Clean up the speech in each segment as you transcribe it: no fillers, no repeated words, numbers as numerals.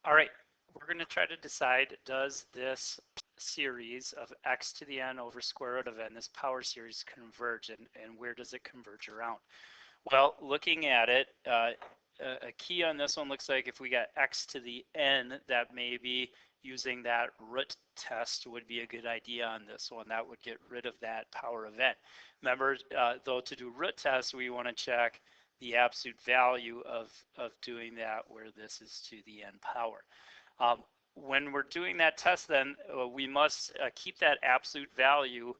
All right, we're going to try to decide, does this series of x to the n over square root of n, this power series, converge, and where does it converge around? Well, looking at it, a key on this one looks like if we got x to the n, that maybe using that root test would be a good idea on this one. That would get rid of that power of n. Remember, though, to do root tests, we want to check the absolute value of doing that where this is to the n power. When we're doing that test, then we must keep that absolute value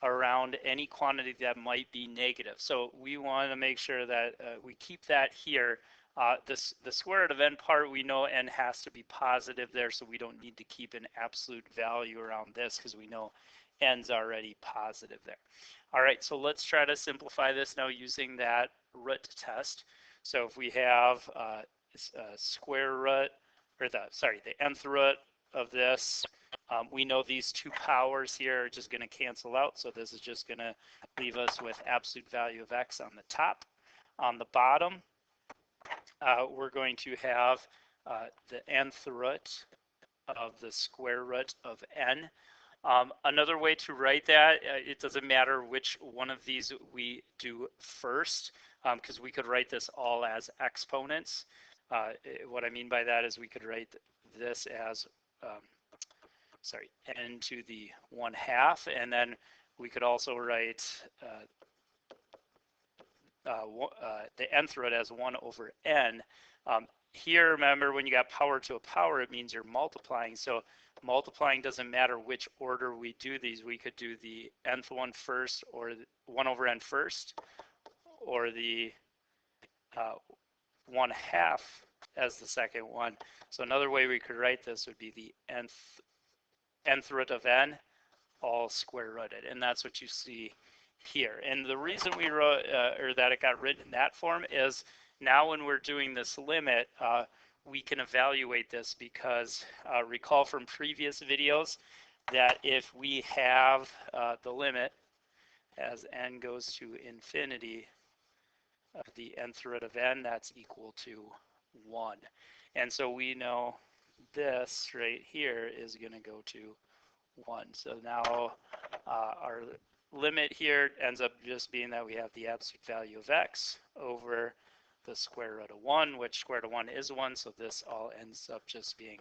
around any quantity that might be negative. So we want to make sure that we keep that here. The square root of n part, we know n has to be positive there, so we don't need to keep an absolute value around this because we know n's already positive there. All right, so let's try to simplify this now using that root test. So if we have square root, or the nth root of this, we know these two powers here are just going to cancel out, so this is just going to leave us with absolute value of x on the top. On the bottom, we're going to have the nth root of the square root of n. Another way to write that, it doesn't matter which one of these we do first, because we could write this all as exponents. What I mean by that is we could write this as n to the 1/2, and then we could also write the nth root as 1 over n. Here, remember, when you got power to a power, it means you're multiplying. So multiplying doesn't matter which order we do these. We could do the nth one first, or 1 over n first, or the 1/2 as the second one. So another way we could write this would be the nth root of n all square rooted, and that's what you see here. And the reason we wrote, or that it got written in that form, is now when we're doing this limit, we can evaluate this because recall from previous videos that if we have the limit as n goes to infinity of the nth root of n, that's equal to 1. And so we know this right here is going to go to 1. So now our limit here ends up just being that we have the absolute value of x over the square root of 1, which square root of 1 is 1, so this all ends up just being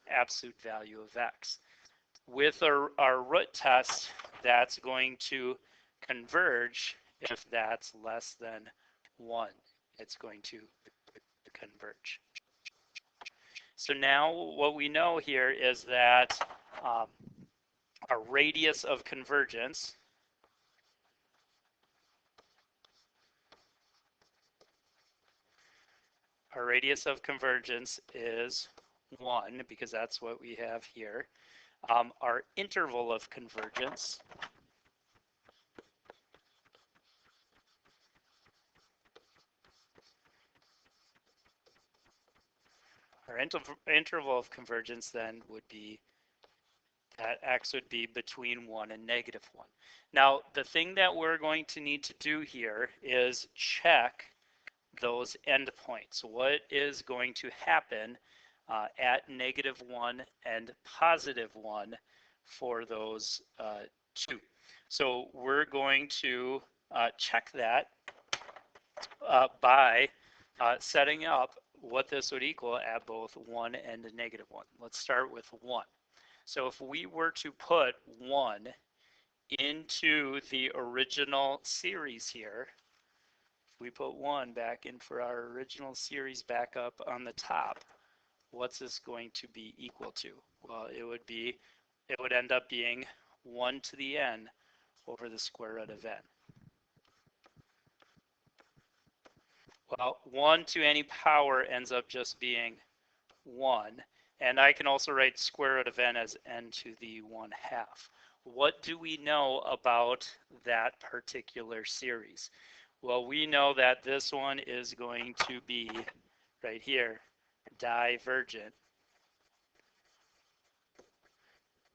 absolute value of x. With our root test, that's going to converge if that's less than 1. It's going to converge. So now what we know here is that our radius of convergence is 1, because that's what we have here. Our interval of convergence then would be that x would be between 1 and negative 1. Now, the thing that we're going to need to do here is check those endpoints. What is going to happen at negative 1 and positive 1 for those two? So we're going to check that by setting up what this would equal at both 1 and negative 1. Let's start with 1. So if we were to put 1 into the original series here, if we put 1 back in for our original series back up on the top, what's this going to be equal to? Well, it would end up being 1 to the n over the square root of n. Well, 1 to any power ends up just being 1. And I can also write square root of n as n to the 1/2. What do we know about that particular series? Well, we know that this one is going to be, right here, divergent,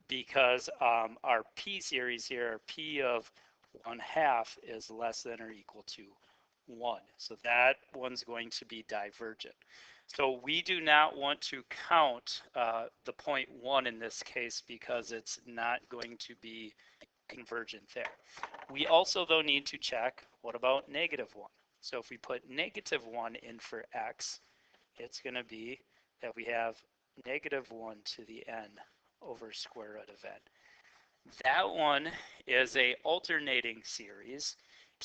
because our p series here, our p of 1/2, is less than or equal to 1. So that one's going to be divergent. So we do not want to count the 0.1 in this case because it's not going to be convergent there. We also, though, need to check, what about -1? So if we put -1 in for x, it's going to be that we have -1 to the n over square root of n. That one is a alternating series.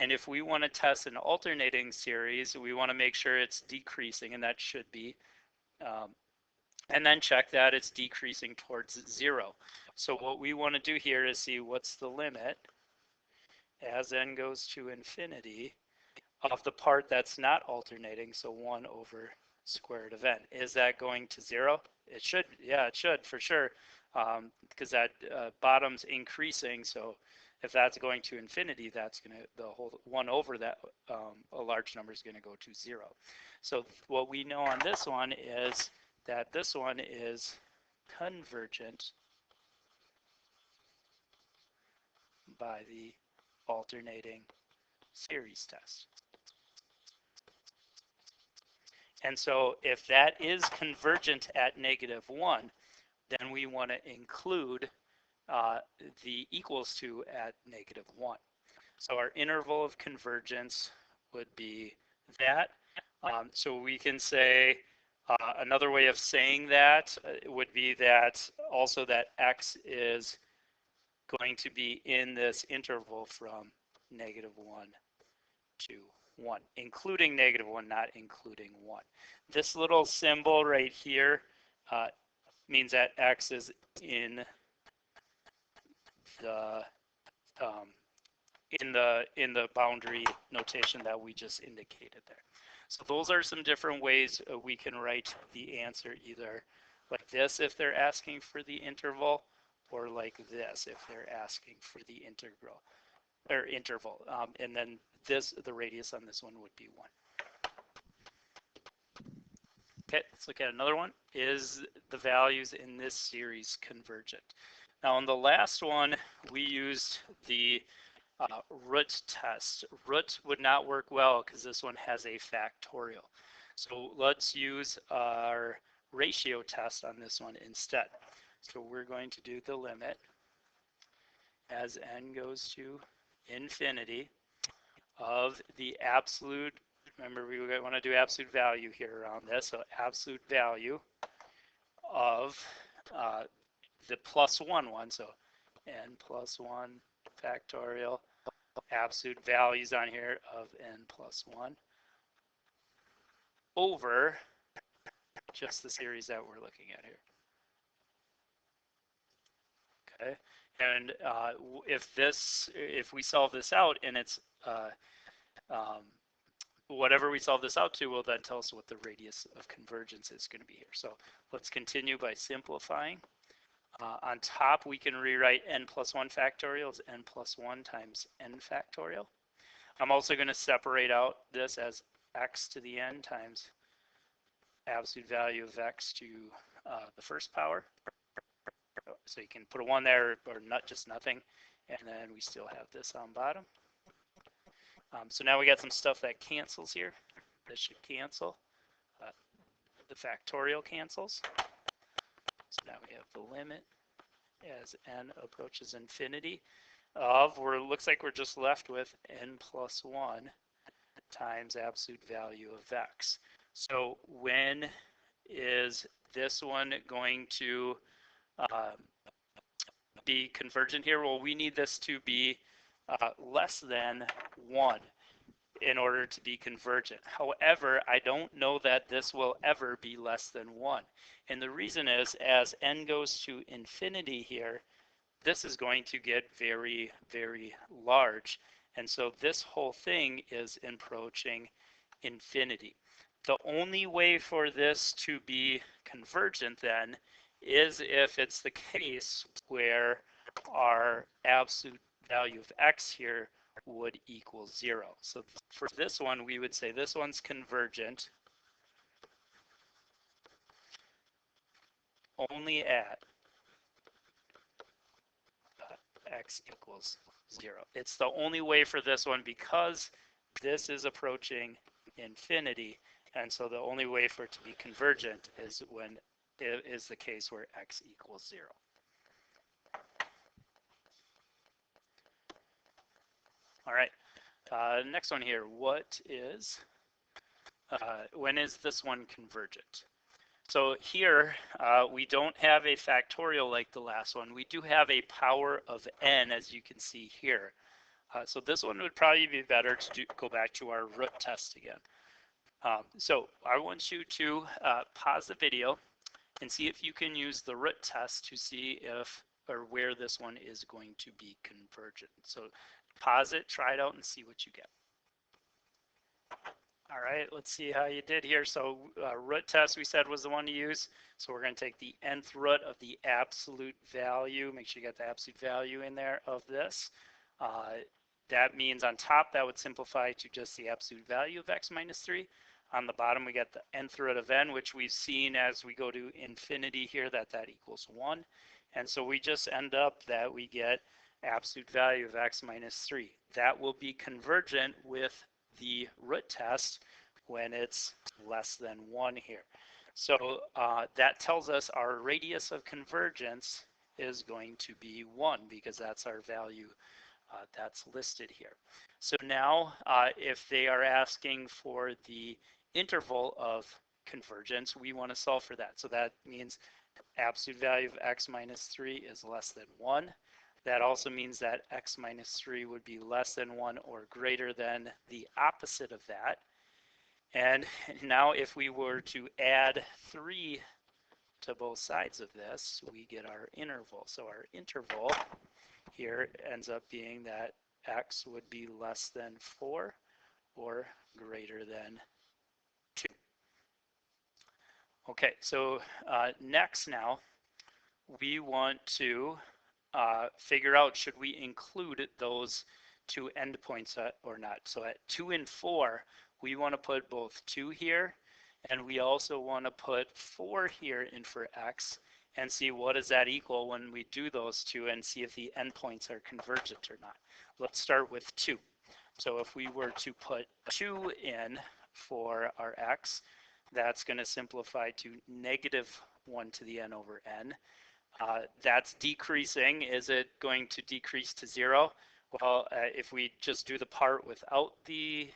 And if we want to test an alternating series, we want to make sure it's decreasing, and that should be. And then check that it's decreasing towards 0. So what we want to do here is see what's the limit as n goes to infinity of the part that's not alternating, so 1 over square root of n. Is that going to 0? It should, yeah, it should for sure, because that bottom's increasing, so if that's going to infinity, that's going to, the whole 1 over that, a large number is going to go to 0. So what we know on this one is that this one is convergent by the alternating series test. And so if that is convergent at -1, then we want to include the equals to at -1. So our interval of convergence would be that. So we can say another way of saying that would be that also that x is going to be in this interval from -1 to 1, including -1, not including 1. This little symbol right here means that x is in the boundary notation that we just indicated there. So those are some different ways we can write the answer, either like this if they're asking for the interval, or like this if they're asking for the integral or interval. And then the radius on this one would be 1. Okay, let's look at another one. Is the values in this series convergent? Now on the last one, we used the root test. Root would not work well because this one has a factorial. So let's use our ratio test on this one instead. So we're going to do the limit as n goes to infinity of the absolute, remember we want to do absolute value here around this, so absolute value of the +1 one, so n plus 1 factorial, absolute values on here of n plus 1 over just the series that we're looking at here. Okay, and if we solve this out and it's whatever we solve this out to will then tell us what the radius of convergence is going to be here. So let's continue by simplifying. On top, we can rewrite n plus 1 factorial as n plus 1 times n factorial. I'm also going to separate out this as x to the n times absolute value of x to the first power. So you can put a 1 there or not, just nothing. And then we still have this on bottom. So now we got some stuff that cancels here. This should cancel. The factorial cancels. So now we have the limit as n approaches infinity of, looks like we're just left with n plus 1 times absolute value of x. So when is this one going to be convergent here? Well, we need this to be less than 1 in order to be convergent. However, I don't know that this will ever be less than 1. And the reason is, as n goes to infinity here, this is going to get very, very large. And so this whole thing is approaching infinity. The only way for this to be convergent then is if it's the case where our absolute value of x here would equal 0. So for this one, we would say this one's convergent only at x equals 0. It's the only way for this one because this is approaching infinity And so the only way for it to be convergent is when it is the case where x equals 0. All right, next one here. When is this one convergent? So here, we don't have a factorial like the last one. We do have a power of n, as you can see here. So this one would probably be better to go back to our root test again. So I want you to pause the video and see if you can use the root test to see if or where this one is going to be convergent. So pause it, try it out, and see what you get. All right, let's see how you did here. So root test we said was the one to use. So we're going to take the nth root of the absolute value. Make sure you got the absolute value in there of this. That means on top that would simplify to just the absolute value of x minus 3. On the bottom we got the nth root of n, which we've seen as we go to infinity here that equals 1. And so we just end up that we get absolute value of x minus 3. That will be convergent with the root test when it's less than 1 here. So that tells us our radius of convergence is going to be 1 because that's our value that's listed here. So now if they are asking for the interval of convergence, we want to solve for that. So that means absolute value of x minus 3 is less than 1. That also means that x minus 3 would be less than 1 or greater than the opposite of that. And now if we were to add 3 to both sides of this, we get our interval. So our interval here ends up being that x would be less than 4 or greater than 2. Okay, so next now, we want to figure out should we include those two endpoints or not. So at 2 and 4, we want to put both 2 here, and we also want to put 4 here in for x, and see what does that equal when we do those two and see if the endpoints are convergent or not. Let's start with 2. So if we were to put 2 in for our x, that's going to simplify to negative 1 to the n over n. That's decreasing. Is it going to decrease to 0? Well, if we just do the part without the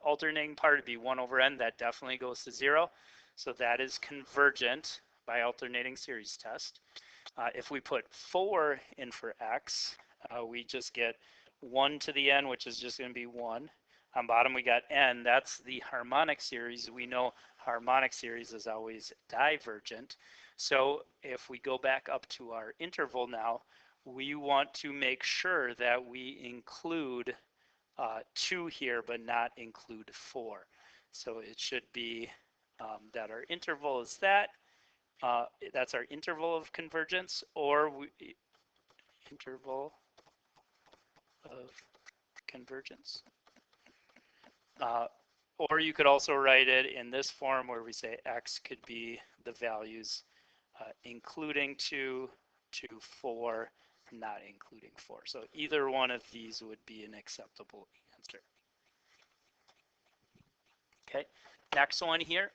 alternating part, it'd be 1 over n. That definitely goes to 0. So that is convergent by alternating series test. If we put 4 in for x, we just get 1 to the n, which is just going to be 1. On bottom we got n. That's the harmonic series. We know harmonic series is always divergent. So if we go back up to our interval now, we want to make sure that we include 2 here, but not include 4. So it should be that our interval is that. That's our interval of convergence, or interval of convergence. Or you could also write it in this form where we say x could be the values including 2 to 4, not including 4. So either one of these would be an acceptable answer. Okay, next one here.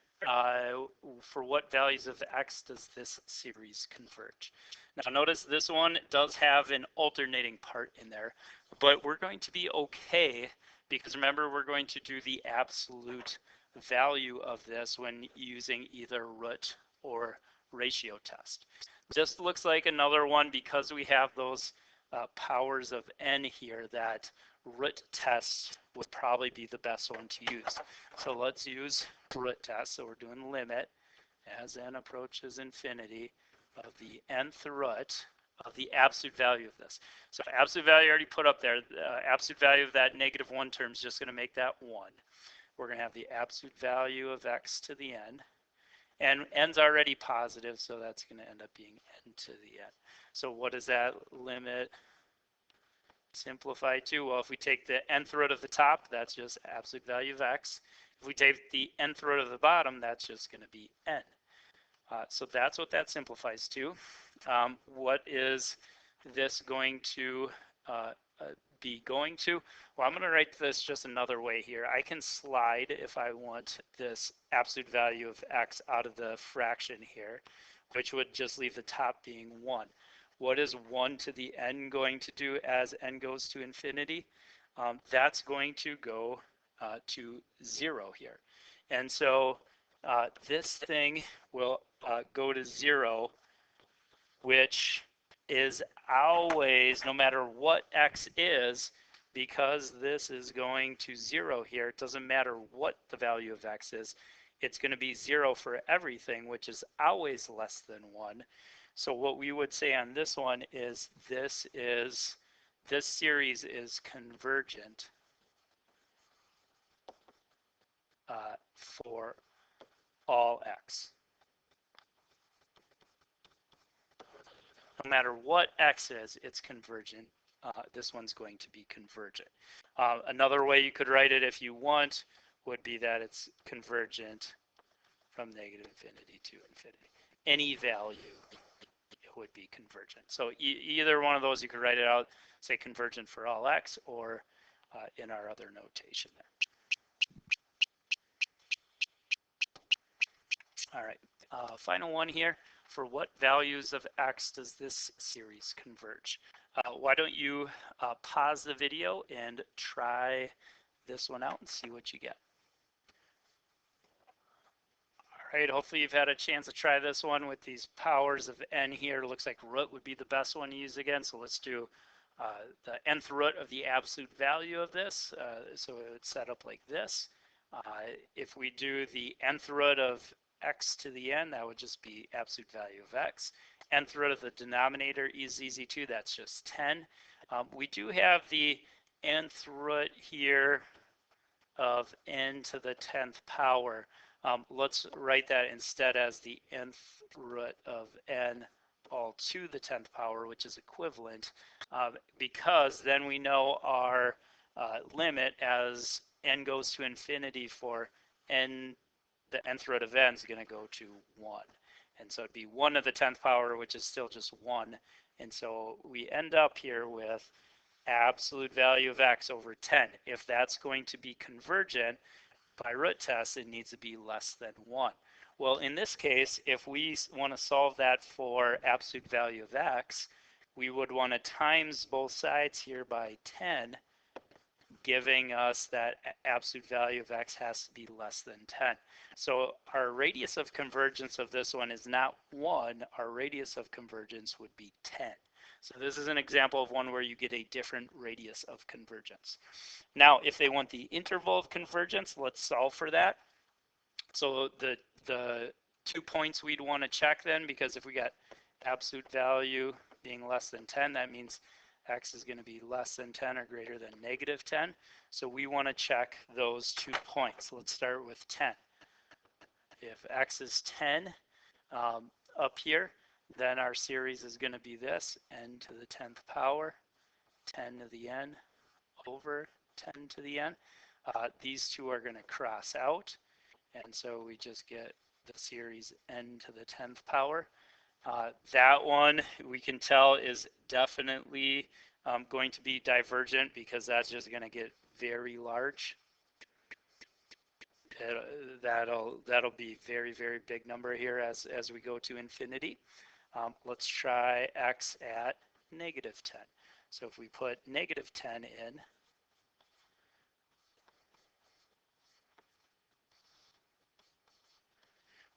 For what values of x does this series converge? Now notice this one does have an alternating part in there, but we're going to be okay because remember we're going to do the absolute value of this when using either root or ratio test. This looks like another one because we have those powers of n here that root test would probably be the best one to use. So let's use root test. So we're doing limit as n approaches infinity of the nth root of the absolute value of this. So absolute value already put up there. The absolute value of that negative 1 term is just going to make that 1. We're going to have the absolute value of x to the n. And n's already positive, so that's going to end up being n to the n. So what does that limit simplify to? Well, if we take the nth root of the top, that's just absolute value of x. If we take the nth root of the bottom, that's just going to be n. So that's what that simplifies to. What is this going to be going to? Well, I'm going to write this just another way here. I can slide if I want this absolute value of x out of the fraction here, which would just leave the top being 1. What is 1 to the n going to do as n goes to infinity? That's going to go to 0 here. And so this thing will go to 0, which is always, no matter what x is, because this is going to 0 here, it doesn't matter what the value of x is, it's going to be 0 for everything, which is always less than 1. So what we would say on this one is this series is convergent for all x. No matter what x is, it's convergent. This one's going to be convergent. Another way you could write it if you want would be that it's convergent from negative infinity to infinity. Any value would be convergent. So either one of those you could write it out, say convergent for all x, or in our other notation there. All right, final one here. For what values of x does this series converge? Why don't you pause the video and try this one out and see what you get. All right, hopefully you've had a chance to try this one with these powers of n here. It looks like root would be the best one to use again. So let's do the nth root of the absolute value of this. So it would set up like this. If we do the nth root of x to the n, that would just be absolute value of x. Nth root of the denominator is easy too, that's just 10. We do have the nth root here of n to the 10th power. Let's write that instead as the nth root of n all to the 10th power, which is equivalent, because then we know our limit as n goes to infinity for n, the nth root of n is going to go to 1. And so it'd be 1 to the 10th power, which is still just 1. And so we end up here with absolute value of x over 10. If that's going to be convergent by root test, it needs to be less than 1. Well, in this case, if we want to solve that for absolute value of x, we would want to times both sides here by 10, giving us that absolute value of x has to be less than 10. So our radius of convergence of this one is not 1. Our radius of convergence would be 10. So this is an example of one where you get a different radius of convergence. Now, if they want the interval of convergence, let's solve for that. So the 2 points we'd want to check then, because if we got absolute value being less than 10, that means x is going to be less than 10 or greater than negative 10. So we want to check those 2 points. Let's start with 10. If x is 10 up here, then our series is going to be this, n to the 10th power, 10 to the n over 10 to the n. These two are going to cross out, and so we just get the series n to the 10th power. That one we can tell is definitely going to be divergent, because that's just going to get very large. That'll be very, very big number here as we go to infinity. Let's try x at negative 10. So if we put negative 10 in,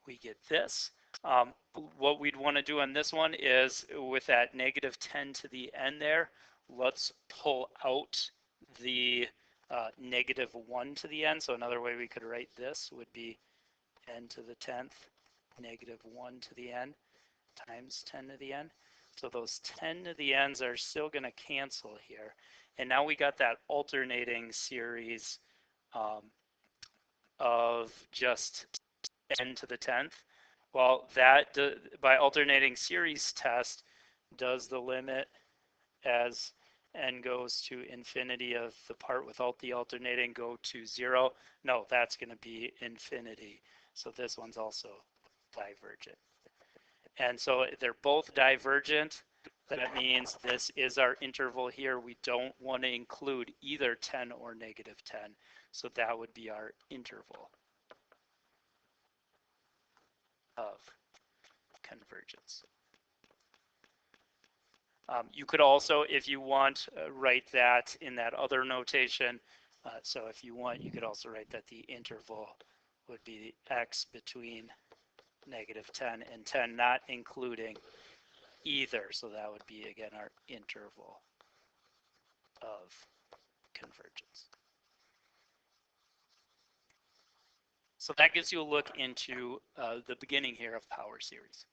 we get this. What we'd want to do on this one is, with that negative 10 to the n there, let's pull out the negative 1 to the n. So another way we could write this would be n to the 10th, negative 1 to the n, times 10 to the n. So those 10 to the n's are still going to cancel here. And now we got that alternating series of just n to the 10th. Well, that by alternating series test, does the limit as n goes to infinity of the part without the alternating go to 0? No, that's going to be infinity. So this one's also divergent. And so they're both divergent. That means this is our interval here. We don't want to include either 10 or negative 10. So that would be our interval of convergence. You could also, if you want, write that in that other notation. So if you want, you could also write that the interval would be x between negative 10 and 10, not including either. So that would be, again, our interval of convergence. So that gives you a look into the beginning here of power series.